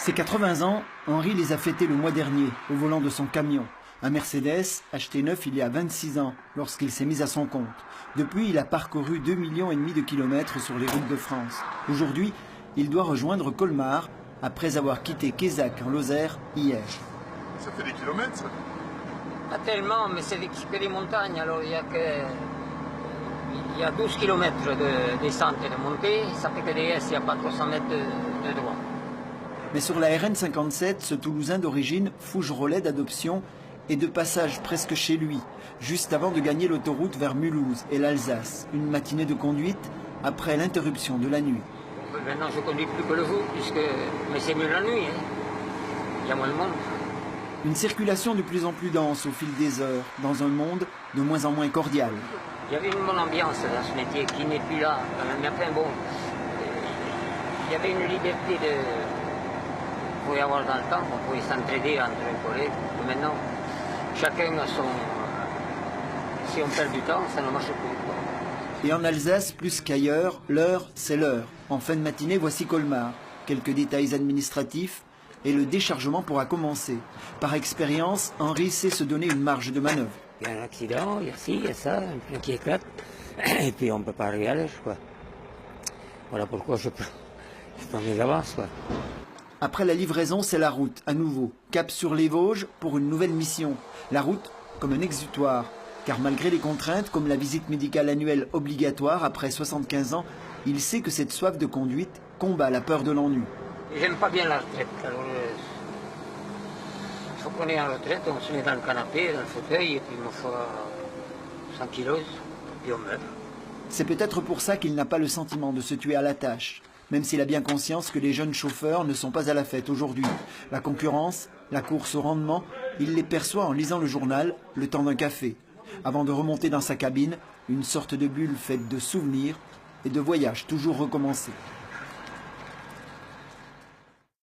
Ses 80 ans, Henri les a fêtés le mois dernier, au volant de son camion. Un Mercedes, acheté neuf il y a 26 ans, lorsqu'il s'est mis à son compte. Depuis, il a parcouru 2,5 millions de kilomètres sur les routes de France. Aujourd'hui, il doit rejoindre Colmar, après avoir quitté Quézac en Lozère hier. Ça fait des kilomètres, ça? Pas tellement, mais c'est que des montagnes, alors il y a 12 km de descente et de montée, ça fait que des S, il n'y a pas 300 mètres de droit. Mais sur la RN57, ce Toulousain d'origine, fougerolais d'adoption, est de passage presque chez lui, juste avant de gagner l'autoroute vers Mulhouse et l'Alsace. Une matinée de conduite après l'interruption de la nuit. Maintenant je conduis plus que le jour, mais c'est mieux la nuit, hein. Il y a moins de monde. Une circulation de plus en plus dense au fil des heures, dans un monde de moins en moins cordial. Il y avait une bonne ambiance dans ce métier qui n'est plus là. Mais enfin bon, il y avait une liberté de... Il pouvait y avoir dans le temps, on pouvait s'entraider entre collègues. Mais maintenant, chacun a son... Si on perd du temps, ça ne marche plus. Et en Alsace, plus qu'ailleurs, l'heure, c'est l'heure. En fin de matinée, voici Colmar. Quelques détails administratifs et le déchargement pourra commencer. Par expérience, Henri sait se donner une marge de manœuvre. Il y a un accident, il y a ci, il y a ça, un pneu qui éclate, et puis on ne peut pas réagir, quoi. Voilà pourquoi je prends mes avances, quoi. Après la livraison, c'est la route, à nouveau. Cap sur les Vosges pour une nouvelle mission. La route comme un exutoire. Car malgré les contraintes, comme la visite médicale annuelle obligatoire après 75 ans, il sait que cette soif de conduite combat la peur de l'ennui. J'aime pas bien la retraite. Alors, il faut qu'on est en retraite, on se met dans le canapé, dans le fauteuil, et puis il me faut 100 kilos, puis on meurt. C'est peut-être pour ça qu'il n'a pas le sentiment de se tuer à la tâche, même s'il a bien conscience que les jeunes chauffeurs ne sont pas à la fête aujourd'hui. La concurrence, la course au rendement, il les perçoit en lisant le journal, le temps d'un café, avant de remonter dans sa cabine, une sorte de bulle faite de souvenirs et de voyages toujours recommencés.